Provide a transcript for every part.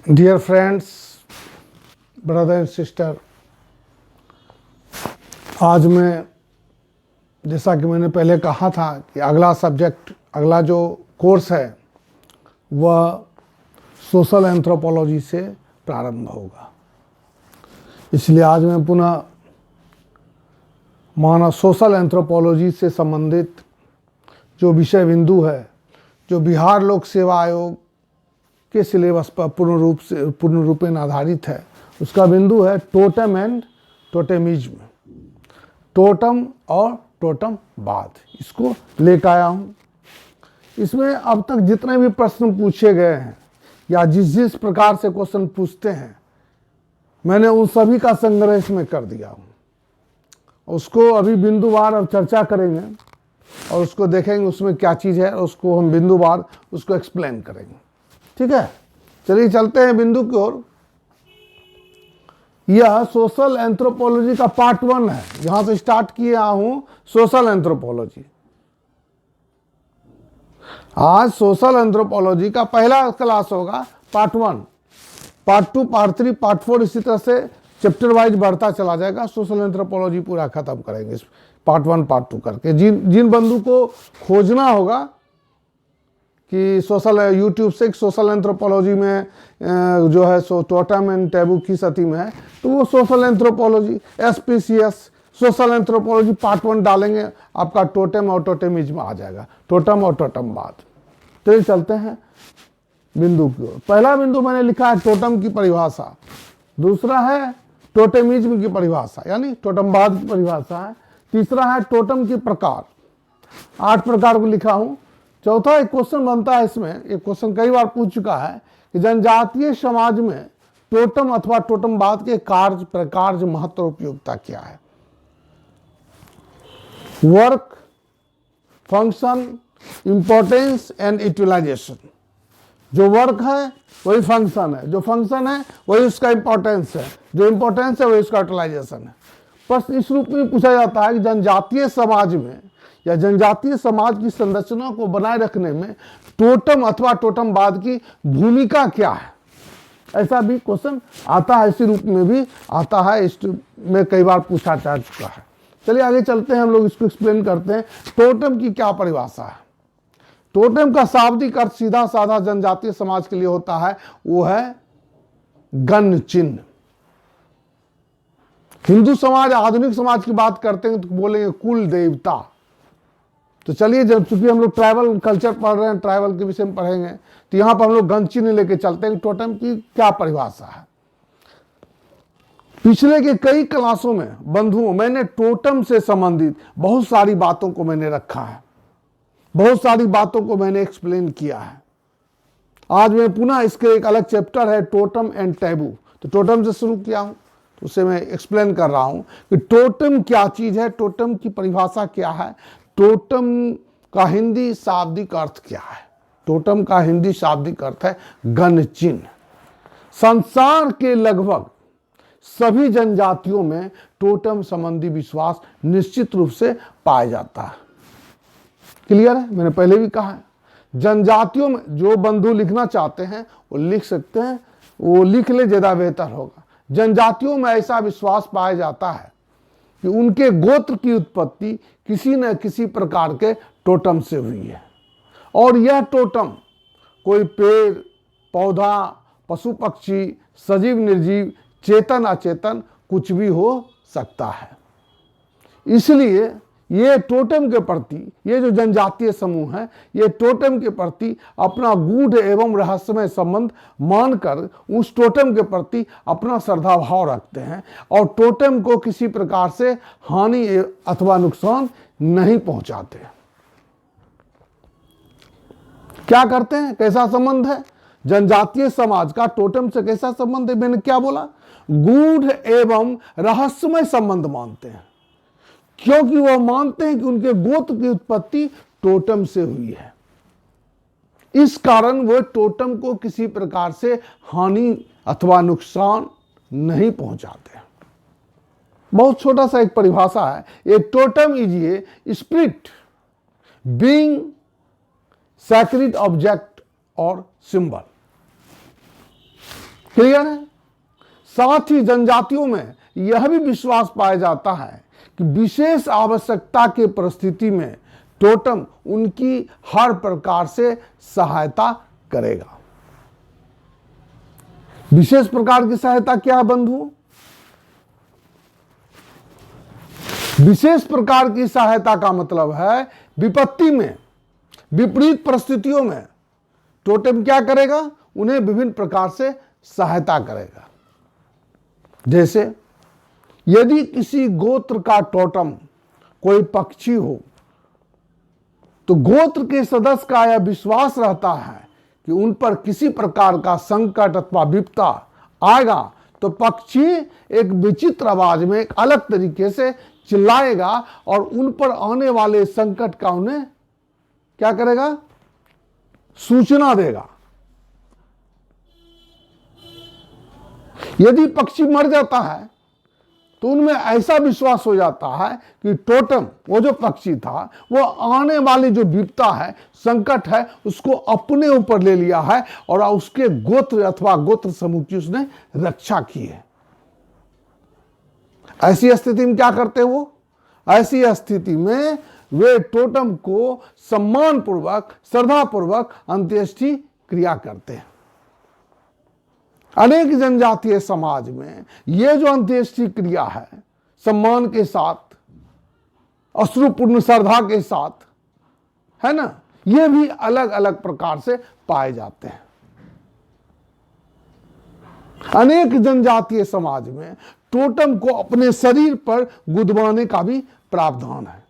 Dear friends, brother and sister, आज मैं जैसा कि मैंने पहले कहा था कि अगला सब्जेक्ट, अगला जो कोर्स है वह सोशल एंथ्रोपोलॉजी से प्रारंभ होगा। इसलिए आज मैं पुनः मानव सोशल एंथ्रोपोलॉजी से संबंधित जो विषय बिंदु है, जो बिहार लोक सेवा आयोग के सिलेबस पर पूर्ण रूपेण आधारित है, उसका बिंदु है टोटम एंड टोटेमिज्म, टोटम और टोटमवाद। इसको लेकर आया हूँ। इसमें अब तक जितने भी प्रश्न पूछे गए हैं या जिस प्रकार से क्वेश्चन पूछते हैं, मैंने उन सभी का संग्रह इसमें कर दिया हूँ। उसको अभी बिंदुवार अब चर्चा करेंगे और उसको देखेंगे उसमें क्या चीज़ है, और उसको हम बिंदुवार उसको एक्सप्लेन करेंगे। ठीक है, चलिए चलते हैं बिंदु की ओर। यह सोशल एंथ्रोपोलॉजी का पार्ट 1 है। यहां से स्टार्ट किया हूं सोशल एंथ्रोपोलॉजी। आज सोशल एंथ्रोपोलॉजी का पहला क्लास होगा, पार्ट 1, पार्ट 2, पार्ट 3, पार्ट 4, इसी तरह से चैप्टर वाइज बढ़ता चला जाएगा। सोशल एंथ्रोपोलॉजी पूरा खत्म करेंगे पार्ट 1 पार्ट 2 करके। जिन बंधु को खोजना होगा कि सोशल यूट्यूब से सोशल एंथ्रोपोलॉजी में जो है सो टोटम एंड टैबू किस अति में है, तो वो social anthropology SPCS social anthropology part 1 डालेंगे, आपका टोटम और टोटेमिज्म आ जाएगा, टोटम और टोटमवाद। तो ये चलते हैं बिंदु की ओर। पहला बिंदु मैंने लिखा है टोटम की परिभाषा, दूसरा है टोटेमिज्म की परिभाषा यानी टोटमवाद की परिभाषा है, तीसरा है टोटम के प्रकार। 8 प्रकार को लिखा हूं। चौथा एक क्वेश्चन बनता है इसमें, एक क्वेश्चन कई बार पूछ चुका है कि जनजातीय समाज में टोटम अथवा टोटमवाद के कार्य, प्रकार, महत्व, उपयोगिता क्या है। Work, function, importance and utilisation. जो वर्क है वही फंक्शन है, जो फंक्शन है वही उसका इंपॉर्टेंस है, जो इंपॉर्टेंस है वही उसका यूटिलाइजेशन है। प्रश्न इस रूप में पूछा जाता है कि जनजातीय समाज में या जनजातीय समाज की संरचना को बनाए रखने में टोटम अथवा टोटमवाद की भूमिका क्या है। ऐसा भी क्वेश्चन आता है, इसी रूप में भी आता है, इसमें कई बार पूछा जा चुका है। चलिए आगे चलते हैं, हम लोग इसको एक्सप्लेन करते हैं। टोटम की क्या परिभाषा है। टोटम का शाब्दिक अर्थ सीधा साधा जनजातीय समाज के लिए होता है, वो है गण चिन्ह। हिंदू समाज, आधुनिक समाज की बात करते हैं तो बोलेंगे कुल देवता। तो चलिए, जब चूंकि हम लोग ट्राइबल कल्चर पढ़ रहे हैं, ट्राइबल के विषय में पढ़ेंगे, तो यहां पर हम लोग गण चिन्ह लेके चलते हैं। टोटम की क्या परिभाषा है। पिछले के कई क्लासों में बंधुओं मैंने टोटम से संबंधित बहुत सारी बातों को मैंने रखा है, बहुत सारी बातों को मैंने एक्सप्लेन किया है। आज मैं पुनः इसके एक अलग चैप्टर है टोटम एंड टैबू, तो टोटम से शुरू किया हूं, तो उसे मैं एक्सप्लेन कर रहा हूं कि टोटम क्या चीज है, टोटम की परिभाषा क्या है, टोटम का हिंदी शाब्दिक अर्थ क्या है। टोटम का हिंदी शाब्दिक अर्थ है गण चिन्ह। संसार के लगभग सभी जनजातियों में टोटम संबंधी विश्वास निश्चित रूप से पाया जाता है। क्लियर है, मैंने पहले भी कहा है। जनजातियों में जो बंधु लिखना चाहते हैं वो लिख सकते हैं, वो लिख ले, ज्यादा बेहतर होगा। जनजातियों में ऐसा विश्वास पाया जाता है कि उनके गोत्र की उत्पत्ति किसी न किसी प्रकार के टोटम से हुई है, और यह टोटम कोई पेड़, पौधा, पशु पक्षी, सजीव निर्जीव, चेतन अचेतन कुछ भी हो सकता है। इसलिए ये टोटम के प्रति, ये जो जनजातीय समूह है, ये टोटम के प्रति अपना गूढ़ एवं रहस्यमय संबंध मानकर उस टोटम के प्रति अपना श्रद्धा भाव रखते हैं और टोटम को किसी प्रकार से हानि अथवा नुकसान नहीं पहुंचाते। क्या करते हैं, कैसा संबंध है जनजातीय समाज का टोटम से, कैसा संबंध है। मैंने क्या बोला, गूढ़ एवं रहस्यमय संबंध मानते हैं, क्योंकि वह मानते हैं कि उनके गोत्र की उत्पत्ति टोटम से हुई है। इस कारण वह टोटम को किसी प्रकार से हानि अथवा नुकसान नहीं पहुंचाते। बहुत छोटा सा एक परिभाषा है, a totem is a spirit being sacred object और सिंबल। क्लियर है? साथ ही जनजातियों में यह भी विश्वास पाया जाता है कि विशेष आवश्यकता के परिस्थिति में टोटम उनकी हर प्रकार से सहायता करेगा। विशेष प्रकार की सहायता क्या है बंधुओं? विशेष प्रकार की सहायता का मतलब है विपत्ति में, विपरीत परिस्थितियों में टोटम क्या करेगा? उन्हें विभिन्न प्रकार से सहायता करेगा। जैसे यदि किसी गोत्र का टोटम कोई पक्षी हो तो गोत्र के सदस्य का यह विश्वास रहता है कि उन पर किसी प्रकार का संकट अथवा विपदा आएगा तो पक्षी एक विचित्र आवाज में एक अलग तरीके से चिल्लाएगा और उन पर आने वाले संकट का उन्हें क्या करेगा? सूचना देगा। यदि पक्षी मर जाता है तो उनमें ऐसा विश्वास हो जाता है कि टोटम, वो जो पक्षी था, वो आने वाली जो विपदा है, संकट है, उसको अपने ऊपर ले लिया है और उसके गोत्र अथवा गोत्र समूह की उसने रक्षा की है। ऐसी स्थिति में क्या करते हैं वो? ऐसी स्थिति में वे टोटम को सम्मान पूर्वक, श्रद्धा पूर्वक अंत्येष्टि क्रिया करते हैं। अनेक जनजातीय समाज में यह जो अंत्येष्टि क्रिया है, सम्मान के साथ, अश्रुपूर्ण श्रद्धा के साथ, है ना, ये भी अलग अलग प्रकार से पाए जाते हैं। अनेक जनजातीय समाज में टोटम को अपने शरीर पर गुदवाने का भी प्रावधान है।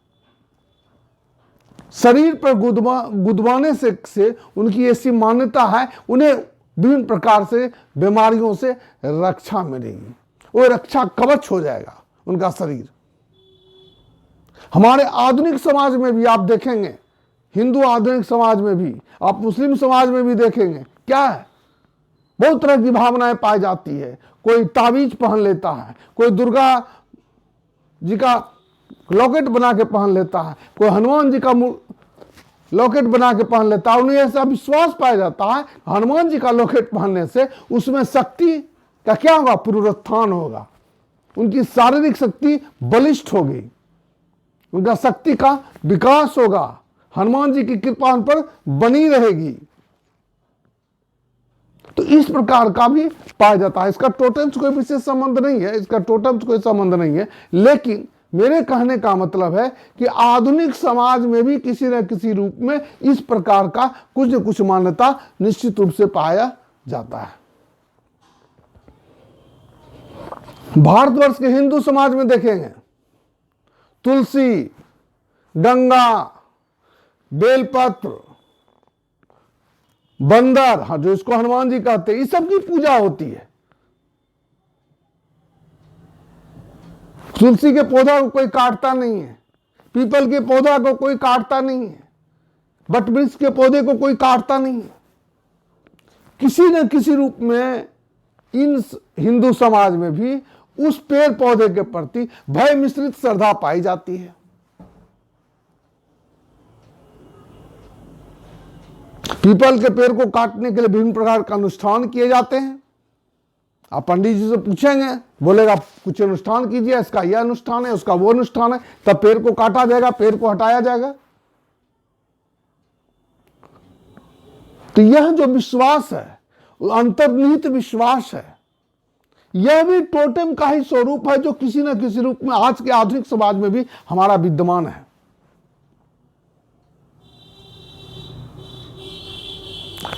शरीर पर गुदवाने से उनकी ऐसी मान्यता है, उन्हें विभिन्न प्रकार से बीमारियों से रक्षा मिलेगी, वो रक्षा कवच हो जाएगा उनका शरीर। हमारे आधुनिक समाज में भी आप देखेंगे, हिंदू आधुनिक समाज में भी, आप मुस्लिम समाज में भी देखेंगे, क्या है? बहुत तरह की भावनाएं पाई जाती है। कोई ताबीज पहन लेता है, कोई दुर्गा जी का लॉकेट बना के पहन लेता है, कोई हनुमान जी का लॉकेट बना के पहन लेता है। उन्हें ऐसा विश्वास पाया जाता है हनुमान जी का लॉकेट पहनने से उसमें शक्ति का क्या होगा? पुनरुत्थान होगा, उनकी शारीरिक शक्ति बलिष्ठ होगी, उनका शक्ति का विकास होगा, हनुमान जी की कृपा उन पर बनी रहेगी। तो इस प्रकार का भी पाया जाता है। इसका टोटम से कोई विशेष संबंध नहीं है, इसका टोटम से कोई संबंध नहीं है, लेकिन मेरे कहने का मतलब है कि आधुनिक समाज में भी किसी न किसी रूप में इस प्रकार का कुछ न कुछ मान्यता निश्चित रूप से पाया जाता है। भारतवर्ष के हिंदू समाज में देखेंगे, तुलसी, गंगा, बेलपत्र, बंदर, हाँ, जो इसको हनुमान जी कहते हैं, इस सब की पूजा होती है। तुलसी के पौधा को कोई काटता नहीं है, पीपल के पौधा को कोई काटता नहीं है, बट वृक्ष के पौधे को कोई काटता नहीं है। किसी न किसी रूप में इन हिंदू समाज में भी उस पेड़ पौधे के प्रति भय मिश्रित श्रद्धा पाई जाती है। पीपल के पेड़ को काटने के लिए विभिन्न प्रकार का अनुष्ठान किए जाते हैं। आप पंडित जी से पूछेंगे, बोलेगा कुछ अनुष्ठान कीजिए, इसका यह अनुष्ठान है, उसका वो अनुष्ठान है, तब पेड़ को काटा जाएगा, पेड़ को हटाया जाएगा। तो यह जो विश्वास है, अंतर्निहित विश्वास है, यह भी टोटेम का ही स्वरूप है, जो किसी न किसी रूप में आज के आधुनिक समाज में भी हमारा विद्यमान है।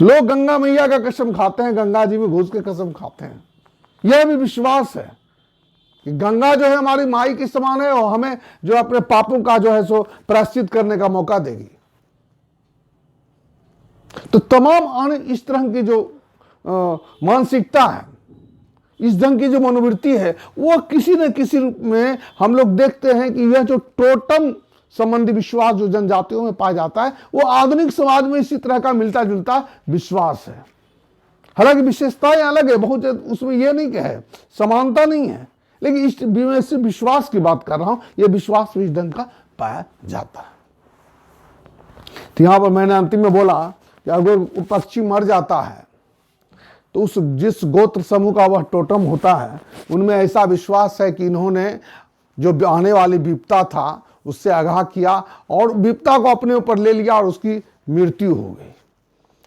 लोग गंगा मैया का कसम खाते हैं, गंगा जी में घुस के कसम खाते हैं। यह भी विश्वास है कि गंगा जो है हमारी माई के समान है और हमें जो अपने पापों का जो है सो प्रायश्चित करने का मौका देगी। तो तमाम इस तरह की जो मानसिकता है, इस ढंग की जो मनोवृत्ति है, वो किसी न किसी रूप में हम लोग देखते हैं कि यह जो टोटम संबंधी विश्वास जो जनजातियों में पाया जाता है, वो आधुनिक समाज में इसी तरह का मिलता जुलता विश्वास है। हालांकि विशेषताएं अलग है, बहुत उसमें यह नहीं है समानता नहीं है, लेकिन इस विश्वास की बात कर रहा हूं, यह विश्वास इस ढंग का पाया जाता है। तो यहां पर मैंने अंतिम में बोला कि अगर पक्षी मर जाता है तो उस जिस गोत्र समूह का वह टोटम होता है, उनमें ऐसा विश्वास है कि इन्होंने जो आने वाली विपदा था उससे आगाह किया और विपदा को अपने ऊपर ले लिया और उसकी मृत्यु हो गई।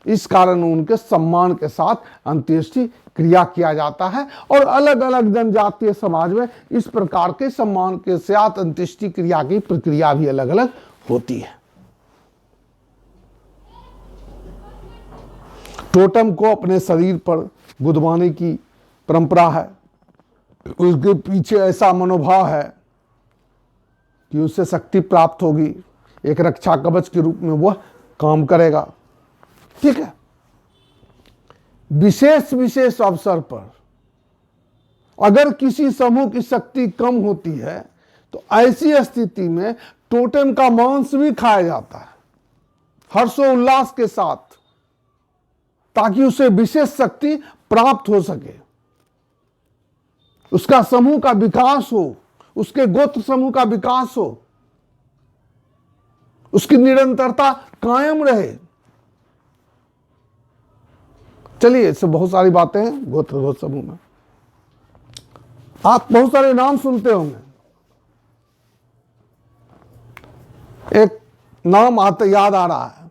इस कारण उनके सम्मान के साथ अंत्येष्टि क्रिया किया जाता है और अलग अलग जनजातीय समाज में इस प्रकार के सम्मान के साथ अंत्येष्टि क्रिया की प्रक्रिया भी अलग अलग होती है। टोटम को अपने शरीर पर गुदवाने की परंपरा है। उसके पीछे ऐसा मनोभाव है कि उससे शक्ति प्राप्त होगी, एक रक्षा कवच के रूप में वह काम करेगा। ठीक है। विशेष विशेष अवसर पर अगर किसी समूह की शक्ति कम होती है तो ऐसी स्थिति में टोटेम का मांस भी खाया जाता है हर्षोल्लास के साथ, ताकि उसे विशेष शक्ति प्राप्त हो सके, उसका समूह का विकास हो, उसके गोत्र समूह का विकास हो, उसकी निरंतरता कायम रहे। चलिए, इससे बहुत सारी बातें हैं गोत्र समूह में। आप बहुत सारे नाम सुनते होंगे। एक नाम याद आ रहा है,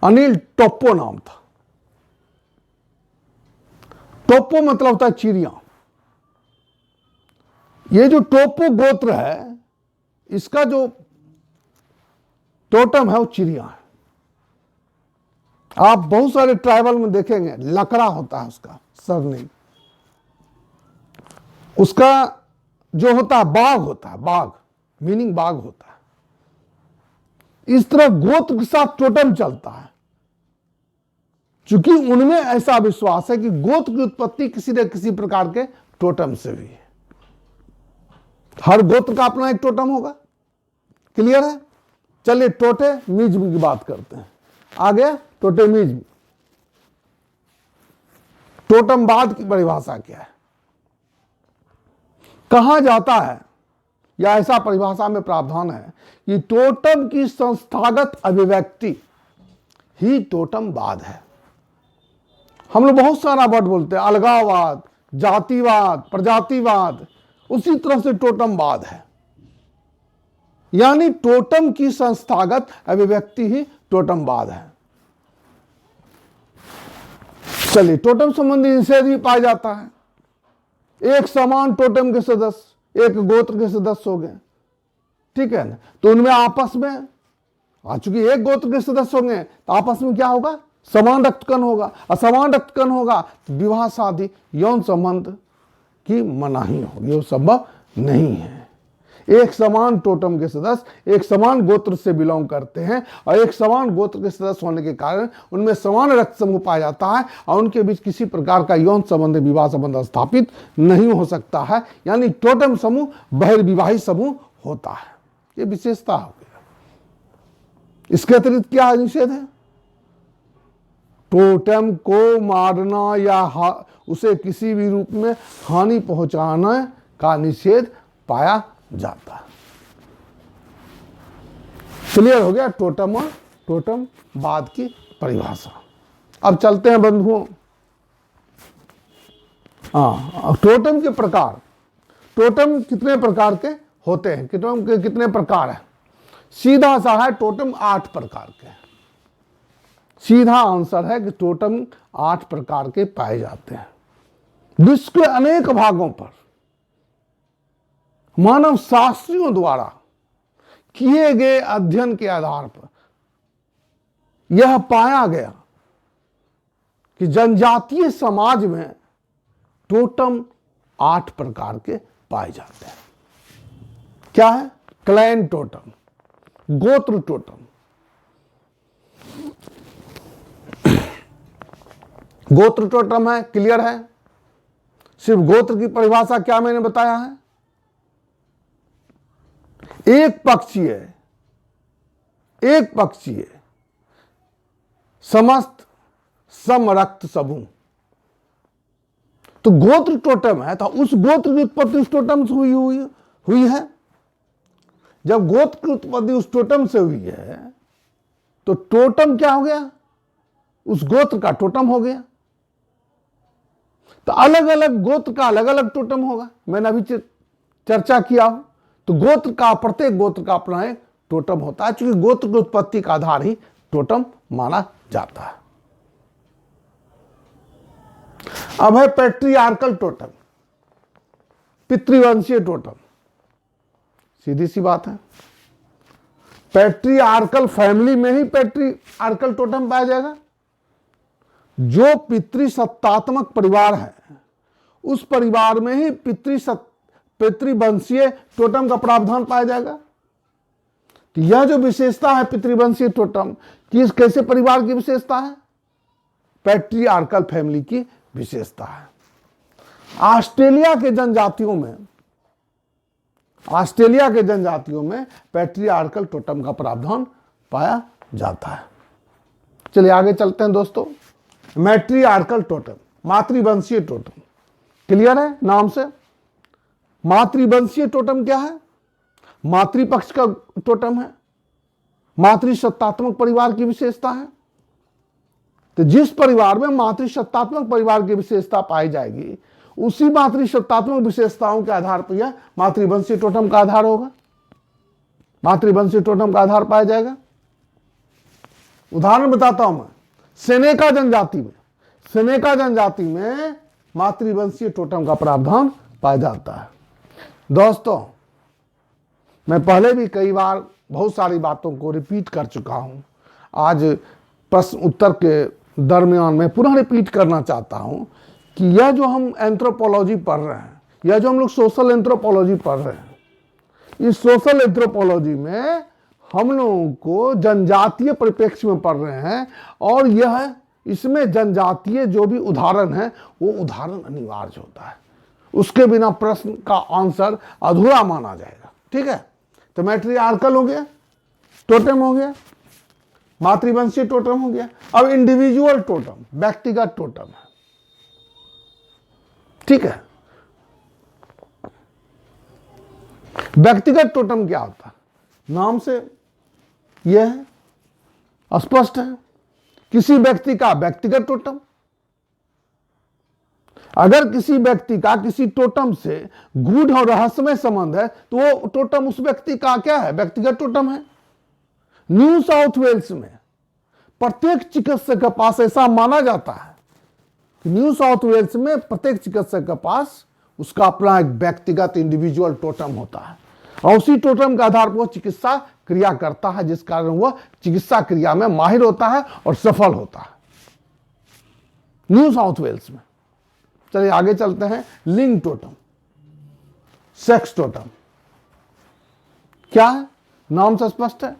अनिल टोप्पो नाम था। टोप्पो मतलब होता है चिड़िया। ये जो टोप्पो गोत्र है, इसका जो टोटम है वो चिड़िया है। आप बहुत सारे ट्राइबल में देखेंगे लकड़ा होता है उसका सरनेम। उसका जो होता है बाघ होता है, बाघ मीनिंग बाघ होता है। इस तरह गोत्र के साथ टोटम चलता है, क्योंकि उनमें ऐसा विश्वास है कि गोत्र की उत्पत्ति किसी न किसी प्रकार के टोटम से हुई है। हर गोत्र का अपना एक टोटम होगा। क्लियर है? चलिए टोटेमिज्म की बात करते हैं। आगे टोटेमिज्म, टोटमवाद की परिभाषा क्या है? कहा जाता है या ऐसा परिभाषा में प्रावधान है कि टोटम की संस्थागत अभिव्यक्ति ही टोटमवाद है। हम लोग बहुत सारा वर्ड बोलते हैं, अलगाववाद, जातिवाद, प्रजातिवाद, उसी तरह से टोटमवाद है। यानी टोटम की संस्थागत अभिव्यक्ति ही टोटमवाद है। चलिए, टोटम संबंधी निषेध भी पाया जाता है। एक समान टोटम के सदस्य एक गोत्र के सदस्य हो गए, ठीक है ना, तो उनमें आपस में चूंकि एक गोत्र के सदस्य होंगे तो आपस में क्या होगा? समान रक्तकण होगा। असमान रक्तकण होगा तो विवाह शादी यौन संबंध की मनाही होगी, वो संभव नहीं है। एक समान टोटम के सदस्य एक समान गोत्र से बिलोंग करते हैं और एक समान गोत्र के सदस्य होने के कारण उनमें समान रक्त समूह पाया जाता है और उनके बीच किसी प्रकार का यौन संबंध विवाह संबंध स्थापित नहीं हो सकता है। यानी टोटम समूह बहिर्विवाही समूह होता है। ये विशेषता हो गया। इसके अतिरिक्त क्या निषेध है? टोटम को मारना या उसे किसी भी रूप में हानि पहुंचाने का निषेध पाया जाता है। क्लियर हो गया टोटम और टोटमवाद की परिभाषा। अब चलते हैं बंधुओं, टोटम के प्रकार। टोटम कितने प्रकार के होते हैं? टोटम के कितने प्रकार हैं? सीधा सा है, टोटम 8 प्रकार के। सीधा आंसर है कि टोटम 8 प्रकार के पाए जाते हैं। विश्व के अनेक भागों पर मानव शास्त्रियों द्वारा किए गए अध्ययन के आधार पर यह पाया गया कि जनजातीय समाज में टोटम 8 प्रकार के पाए जाते हैं। क्या है? क्लैन टोटम, गोत्र टोटम। गोत्र टोटम है, क्लियर है? सिर्फ गोत्र की परिभाषा क्या मैंने बताया है? एक पक्षीय समस्त समरक्त समूह। तो गोत्र टोटम है, तो उस गोत्र की उत्पत्ति उस टोटम से हुई है। जब गोत्र की उत्पत्ति उस टोटम से हुई है तो टोटम क्या हो गया? उस गोत्र का टोटम हो गया। तो अलग अलग गोत्र का अलग अलग टोटम होगा, मैंने अभी चर्चा किया हो। तो गोत्र का, प्रत्येक गोत्र का अपना एक टोटम होता है, क्योंकि गोत्र की उत्पत्ति का आधार ही टोटम माना जाता है। अब है पैट्रियार्कल टोटम, पितृवंशीय टोटम। सीधी सी बात है, पैट्रियार्कल फैमिली में ही पैट्रियार्कल टोटम पाया जाएगा। जो पितृसत्तात्मक परिवार है उस परिवार में ही पितृवंशीय टोटम का प्रावधान पाया जाएगा। तो यह जो विशेषता है पितृवंशीय टोटम की, कैसे परिवार की विशेषता है? पैट्रियार्कल फैमिली की विशेषता है। ऑस्ट्रेलिया के जनजातियों में पैट्रियार्कल टोटम का प्रावधान पाया जाता है। चलिए आगे चलते हैं दोस्तों। मैट्रियार्कल टोटम, मातृवंशीय टोटम। क्लियर है नाम से? मातृवंशीय टोटम क्या है? मातृपक्ष का टोटम है, मातृसत्तात्मक परिवार की विशेषता है। तो जिस परिवार में मातृसत्तात्मक परिवार की विशेषता पाई जाएगी, उसी मातृसत्तात्मक विशेषताओं के आधार पर यह मातृवंशीय टोटम का आधार होगा, मातृवंशीय टोटम का आधार पाया जाएगा। उदाहरण बताता हूं मैं, सेनेका जनजाति में मातृवंशीय टोटम का प्रावधान पाया जाता है। दोस्तों, मैं पहले भी कई बार बहुत सारी बातों को रिपीट कर चुका हूं। आज प्रश्न उत्तर के दरमियान मैं पुनः रिपीट करना चाहता हूं कि यह जो हम एंथ्रोपोलॉजी पढ़ रहे हैं, यह जो हम लोग सोशल एंथ्रोपोलॉजी पढ़ रहे हैं, इस सोशल एंथ्रोपोलॉजी में हम लोगों को जनजातीय परिप्रेक्ष्य में पढ़ रहे हैं, और यह इसमें जनजातीय जो भी उदाहरण है वो उदाहरण अनिवार्य होता है। उसके बिना प्रश्न का आंसर अधूरा माना जाएगा। ठीक है, तो मैट्रियार्कल हो गया, टोटम हो गया, मातृवंशीय टोटम हो गया। अब इंडिविजुअल टोटम, व्यक्तिगत टोटम है। ठीक है, व्यक्तिगत टोटम क्या होता है? नाम से यह है, स्पष्ट है, किसी व्यक्ति का व्यक्तिगत टोटम। अगर किसी व्यक्ति का किसी टोटम से गूढ़ और रहस्यमय संबंध है तो वो टोटम उस व्यक्ति का क्या है? व्यक्तिगत टोटम है। न्यू साउथ वेल्स में प्रत्येक चिकित्सक के पास ऐसा माना जाता है कि न्यू साउथ वेल्स में प्रत्येक चिकित्सक के पास उसका अपना एक व्यक्तिगत इंडिविजुअल टोटम होता है, और उसी टोटम के आधार पर वो चिकित्सा क्रिया करता है, जिस कारण वह चिकित्सा क्रिया में माहिर होता है और सफल होता है न्यू साउथ वेल्स में। चलिए आगे चलते हैं। लिंग टोटम, सेक्स टोटम क्या है? नाम से स्पष्ट है,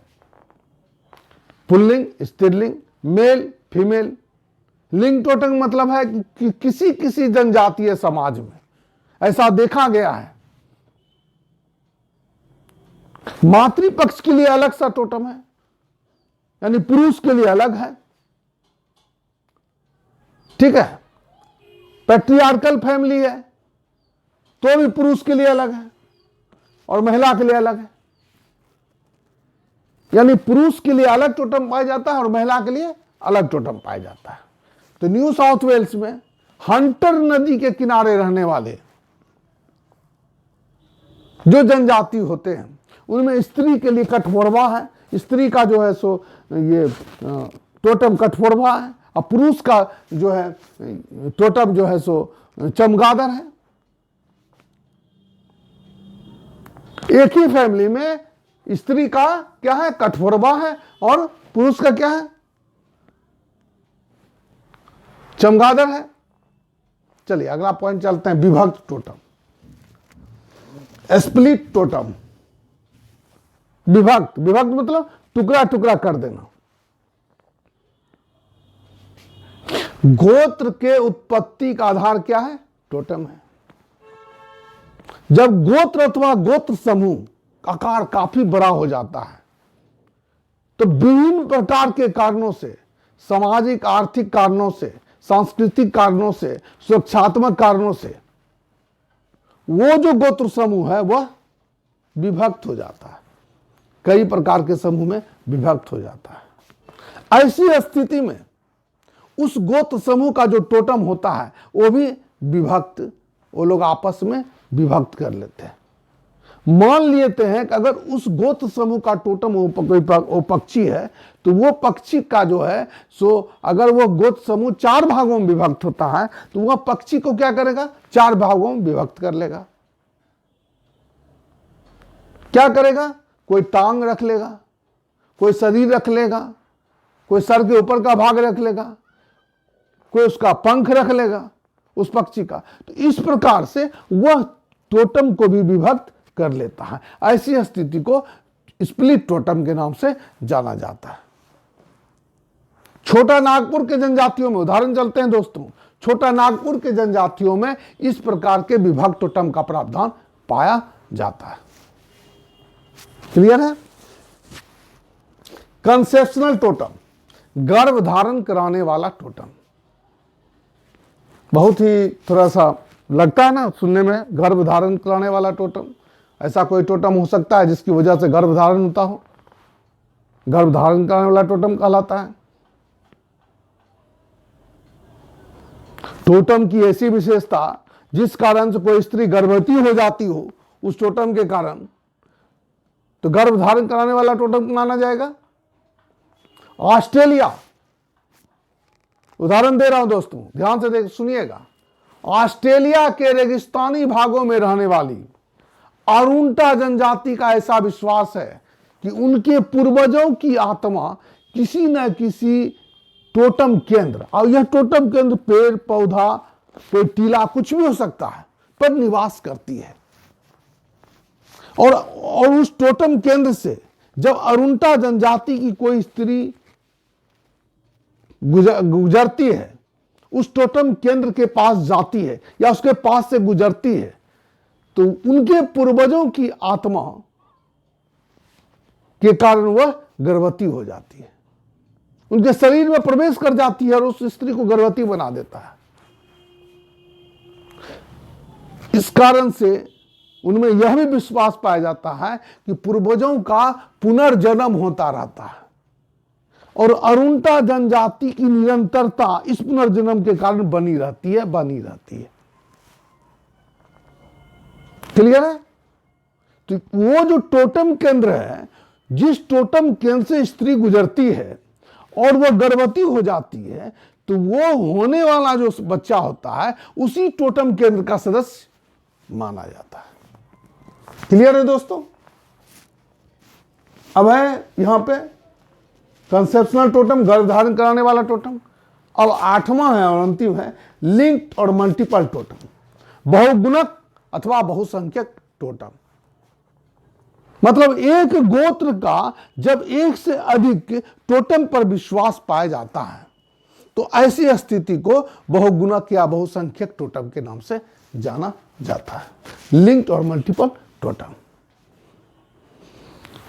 पुल्लिंग स्त्रीलिंग, मेल फीमेल। लिंग टोटम मतलब है कि किसी जनजातीय समाज में ऐसा देखा गया है, मातृपक्ष के लिए अलग सा टोटम है, यानी पुरुष के लिए अलग है। ठीक है, पैट्रियार्कल फैमिली है तो भी पुरुष के लिए अलग है और महिला के लिए अलग है, यानी पुरुष के लिए अलग टोटम पाया जाता है और महिला के लिए अलग टोटम पाया जाता है। तो न्यू साउथ वेल्स में हंटर नदी के किनारे रहने वाले जो जनजाति होते हैं उनमें स्त्री के लिए कठफोड़वा है, स्त्री का जो है सो ये टोटम कठफोड़वा है, और पुरुष का जो है टोटम जो है सो चमगादड़ है। एक ही फैमिली में स्त्री का क्या है? कठफोड़वा है, और पुरुष का क्या है? चमगादड़ है। चलिए अगला पॉइंट चलते हैं, विभक्त टोटम, स्प्लिट टोटम। विभक्त मतलब टुकड़ा टुकड़ा कर देना। गोत्र के उत्पत्ति का आधार क्या है? टोटम है। जब गोत्र अथवा गोत्र समूह का आकार काफी बड़ा हो जाता है तो विभिन्न प्रकार के कारणों से, सामाजिक आर्थिक कारणों से, सांस्कृतिक कारणों से, सुरक्षात्मक कारणों से वो जो गोत्र समूह है वह विभक्त हो जाता है, कई प्रकार के समूह में विभक्त हो जाता है। ऐसी स्थिति में उस गोत्र समूह का जो टोटम होता है वो भी विभक्त, वो लोग आपस में विभक्त कर लेते हैं। मान लेते हैं कि अगर उस गोत्र समूह का टोटम वो पक्षी है, तो वो पक्षी का जो है सो अगर वो गोत्र समूह 4 भागों में विभक्त होता है तो वह पक्षी को क्या करेगा, 4 भागों में विभक्त कर लेगा। क्या करेगा, कोई टांग रख लेगा, कोई शरीर रख लेगा, कोई सर के ऊपर का भाग रख लेगा, कोई उसका पंख रख लेगा उस पक्षी का। तो इस प्रकार से वह टोटम को भी विभक्त कर लेता है। ऐसी स्थिति को स्प्लिट टोटम के नाम से जाना जाता है। छोटा नागपुर के जनजातियों में उदाहरण चलते हैं दोस्तों, छोटा नागपुर के जनजातियों में इस प्रकार के विभक्त टोटम का प्रावधान पाया जाता है। क्लियर है। कंसेप्शनल टोटम, गर्भ धारण कराने वाला टोटम। बहुत ही थोड़ा सा लगता है ना सुनने में, गर्भ धारण कराने वाला टोटम। ऐसा कोई टोटम हो सकता है जिसकी वजह से गर्भ धारण होता हो, गर्भ धारण कराने वाला टोटम कहलाता है। टोटम की ऐसी विशेषता जिस कारण से कोई स्त्री गर्भवती हो जाती हो उस टोटम के कारण, तो गर्भ धारण कराने वाला टोटम माना जाएगा। ऑस्ट्रेलिया, उदाहरण दे रहा हूं दोस्तों, ध्यान से देख सुनिएगा। ऑस्ट्रेलिया के रेगिस्तानी भागों में रहने वाली अरुंटा जनजाति का ऐसा विश्वास है कि उनके पूर्वजों की आत्मा किसी न किसी टोटम केंद्र, और यह टोटम केंद्र पेड़ पौधा कोई टीला कुछ भी हो सकता है, पर निवास करती है। और उस टोटम केंद्र से जब अरुंटा जनजाति की कोई स्त्री गुजरती है, उस टोटम केंद्र के पास जाती है या उसके पास से गुजरती है, तो उनके पूर्वजों की आत्मा के कारण वह गर्भवती हो जाती है, उनके शरीर में प्रवेश कर जाती है और उस स्त्री को गर्भवती बना देता है। इस कारण से उनमें यह भी विश्वास पाया जाता है कि पूर्वजों का पुनर्जन्म होता रहता है, और अरुंटा जनजाति की निरंतरता इस पुनर्जन्म के कारण बनी रहती है। क्लियर है। तो वो जो टोटम केंद्र है, जिस टोटम केंद्र से स्त्री गुजरती है और वह गर्भवती हो जाती है, तो वो होने वाला जो बच्चा होता है उसी टोटम केंद्र का सदस्य माना जाता है। क्लियर है दोस्तों। अब है यहां पे कंसेप्शनल टोटम, गर्भ धारण कराने वाला टोटम। अब 8वां है और अंतिम है लिंक्ड और मल्टीपल टोटम, बहुगुणक अथवा बहुसंख्यक टोटम। मतलब एक गोत्र का जब एक से अधिक टोटम पर विश्वास पाया जाता है तो ऐसी स्थिति को बहुगुणक या बहुसंख्यक टोटम के नाम से जाना जाता है। लिंक्ड और मल्टीपल टोटम।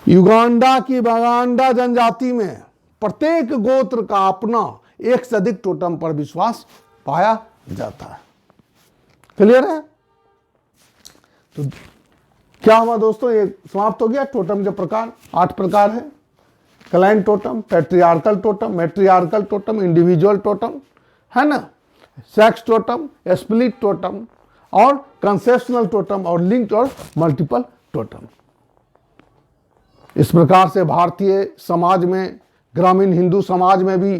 युगांडा की बागांडा जनजाति में प्रत्येक गोत्र का अपना एक से अधिक टोटम पर विश्वास पाया जाता है। क्लियर है। तो क्या हुआ दोस्तों, ये समाप्त हो गया टोटम के प्रकार। 8 प्रकार है। Clan totem, patriarchal totem, matriarchal totem, individual totem, है ना, सेक्स टोटम, स्प्लिट टोटम और कंसेप्शनल टोटम और लिंक्ड और मल्टीपल टोटम। इस प्रकार से भारतीय समाज में, ग्रामीण हिंदू समाज में भी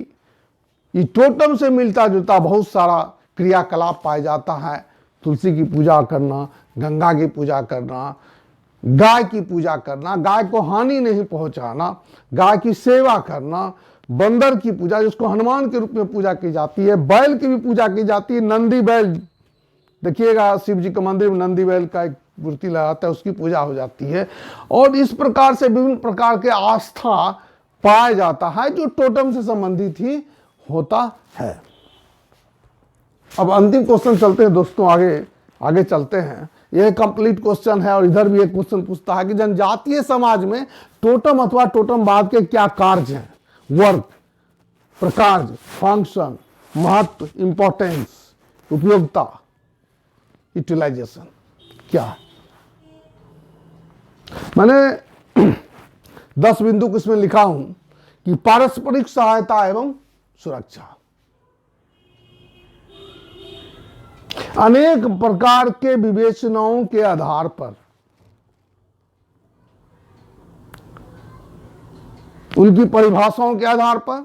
ये टोटम से मिलता जुलता बहुत सारा क्रियाकलाप पाया जाता है। तुलसी की पूजा करना, गंगा की पूजा करना, गाय की पूजा करना, गाय को हानि नहीं पहुंचाना, गाय की सेवा करना, बंदर की पूजा जिसको हनुमान के रूप में पूजा की जाती है, बैल की भी पूजा की जाती है। नंदी बैल देखिएगा, शिव जी के मंदिर में नंदी बैल का एक मूर्ति लगाता है, उसकी पूजा हो जाती है। और इस प्रकार से विभिन्न प्रकार के आस्था पाया जाता है जो टोटम से संबंधित ही होता है। अब अंतिम क्वेश्चन चलते हैं दोस्तों, आगे चलते हैं। यह कंप्लीट क्वेश्चन है और इधर भी एक क्वेश्चन पूछता है कि जनजातीय समाज में टोटम अथवा टोटमवाद के क्या कार्य हैं, वर्क, प्रकार, फंक्शन, महत्व, इंपॉर्टेंस, उपयोगिता, यूटिलाइजेशन क्या है। मैंने 10 बिंदु इसमें लिखा हूं कि पारस्परिक सहायता एवं सुरक्षा, अनेक प्रकार के विवेचनाओं के आधार पर, उनकी परिभाषाओं के आधार पर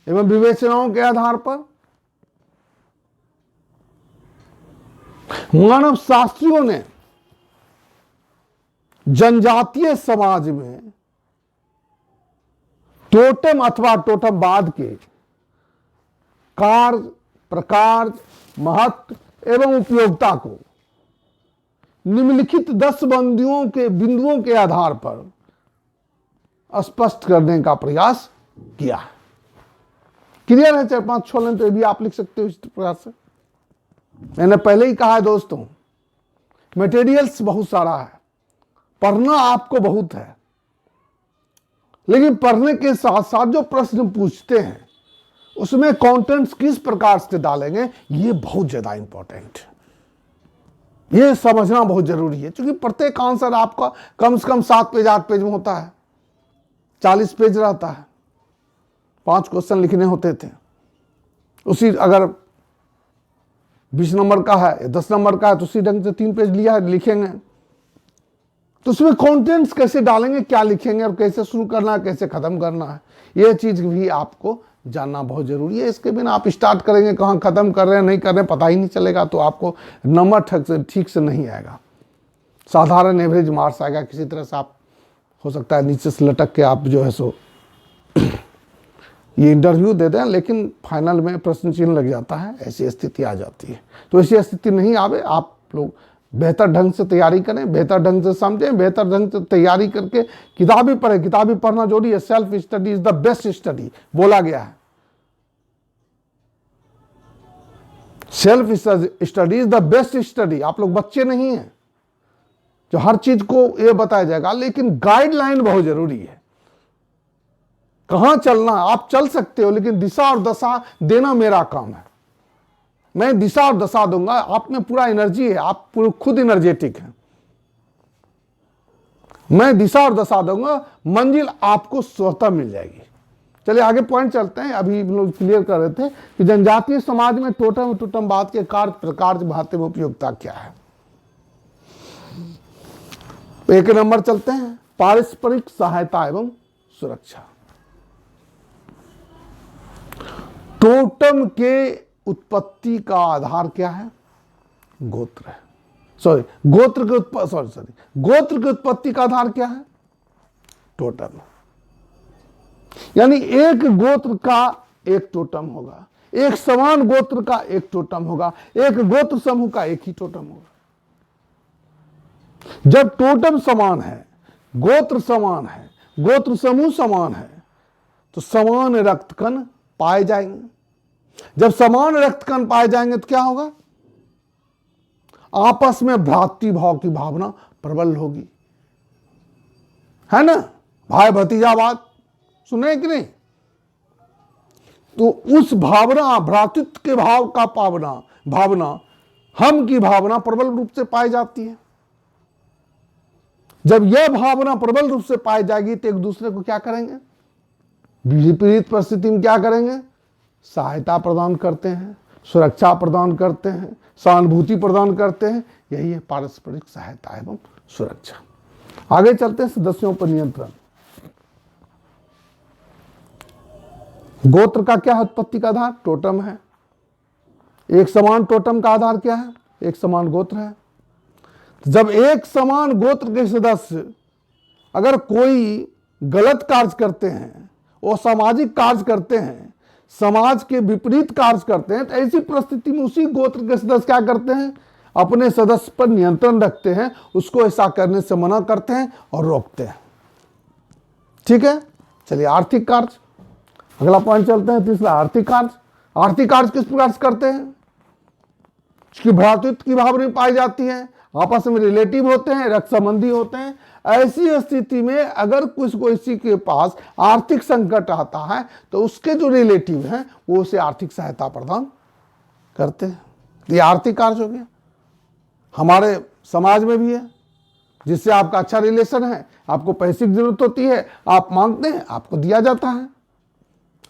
एवं विवेचनाओं के आधार पर मानव शास्त्रियों ने जनजातीय समाज में टोटम अथवा टोटमवाद के कार्य, प्रकार, महत्व एवं उपयोगिता को निम्नलिखित 10 बिंदुओं के आधार पर स्पष्ट करने का प्रयास किया है। क्लियर है? 4-5-6 लाइन तो ये भी आप लिख सकते हो इस प्रकार से। मैंने पहले ही कहा है दोस्तों, मटेरियल्स बहुत सारा है, पढ़ना आपको बहुत है, लेकिन पढ़ने के साथ साथ जो प्रश्न पूछते हैं उसमें कंटेंट्स किस प्रकार से डालेंगे, ये बहुत ज्यादा इंपॉर्टेंट है। ये समझना बहुत जरूरी है, क्योंकि प्रत्येक आंसर आपका कम से कम 7 पेज 8 पेज में होता है, 40 पेज रहता है, 5 क्वेश्चन लिखने होते थे। उसी अगर 20 नंबर का है, 10 नंबर का है, तो उसी ढंग से 3 पेज लिया है, लिखेंगे। तो उसमें कंटेंट्स कैसे डालेंगे, क्या लिखेंगे और कैसे शुरू करना है, कैसे खत्म करना है, यह चीज भी आपको जानना बहुत जरूरी है। इसके बिना आप स्टार्ट करेंगे, कहाँ खत्म कर रहे हैं नहीं कर रहे हैं पता ही नहीं चलेगा, तो आपको नंबर ठीक से नहीं आएगा, साधारण एवरेज मार्क्स आएगा। किसी तरह से आप हो सकता है नीचे से लटक के आप जो है सो ये इंटरव्यू दे दें, लेकिन फाइनल में प्रश्न चिन्ह लग जाता है, ऐसी स्थिति आ जाती है। तो ऐसी स्थिति नहीं आवे, आप लोग बेहतर ढंग से तैयारी करें, बेहतर ढंग से समझें, बेहतर ढंग से तैयारी करके किताबी पढ़ें। किताबी पढ़ना जरूरी है। Self study is the best study बोला गया है। Self study is the best study. आप लोग बच्चे नहीं हैं जो हर चीज को ये बताया जाएगा, लेकिन गाइडलाइन बहुत जरूरी है। कहां चलना, आप चल सकते हो, लेकिन दिशा और दशा देना मेरा काम है। मैं दिशा और दशा दूंगा, आप में पूरा एनर्जी है, आप पूरे खुद एनर्जेटिक हैं। मैं दिशा और दशा दूंगा, मंजिल आपको स्वतः मिल जाएगी। चलिए आगे पॉइंट चलते हैं। अभी हम लोग क्लियर कर रहे थे कि जनजातीय समाज में टोटमवाद के कार्य, प्रकार, महत्व, उपयोगिता क्या है। 1 नंबर चलते हैं, पारस्परिक सहायता एवं सुरक्षा। टोटम के उत्पत्ति का आधार क्या है? गोत्र है। गोत्र के उत्पत्ति का आधार क्या है? टोटम। यानी एक गोत्र का एक टोटम होगा, एक समान गोत्र का एक टोटम होगा, एक गोत्र समूह का एक ही टोटम होगा। जब टोटम समान है, गोत्र समान है, गोत्र समूह समान है, तो समान रक्तकण पाए जाएंगे। जब समान रक्तकण पाए जाएंगे तो क्या होगा? आपस में भ्रातृभाव की भावना प्रबल होगी, है ना? भाई भतीजावाद सुने कि नहीं? तो उस भावना, भ्रातृत्व के भाव का भावना, हम की भावना प्रबल रूप से पाई जाती है। जब यह भावना प्रबल रूप से पाई जाएगी तो एक दूसरे को क्या करेंगे? विपरीत परिस्थिति में क्या करेंगे? सहायता प्रदान करते हैं, सुरक्षा प्रदान करते हैं, सहानुभूति प्रदान करते हैं। यही है पारस्परिक सहायता एवं सुरक्षा। आगे चलते हैं, सदस्यों पर नियंत्रण। गोत्र का क्या है उत्पत्ति का आधार? टोटम है। एक समान टोटम का आधार क्या है? एक समान गोत्र है। जब एक समान गोत्र के सदस्य अगर कोई गलत कार्य करते हैं, वो सामाजिक कार्य करते हैं, समाज के विपरीत कार्य करते हैं, तो ऐसी परिस्थिति में उसी गोत्र के सदस्य क्या करते हैं? अपने सदस्य पर नियंत्रण रखते हैं, उसको ऐसा करने से मना करते हैं और रोकते हैं। ठीक है, चलिए आर्थिक कार्य, अगला पॉइंट चलते हैं, तीसरा आर्थिक कार्य। आर्थिक कार्य किस प्रकार से करते हैं? उसकी भ्रातृत्व की भावना पाई जाती है, आपस में रिलेटिव होते हैं, रक्त संबंधी होते हैं। ऐसी स्थिति में अगर किसी के पास आर्थिक संकट आता है तो उसके जो रिलेटिव हैं वो उसे आर्थिक सहायता प्रदान करते हैं। ये आर्थिक कार्य हो गया। हमारे समाज में भी है, जिससे आपका अच्छा रिलेशन है, आपको पैसे की जरूरत होती है, आप मांगते हैं, आपको दिया जाता है,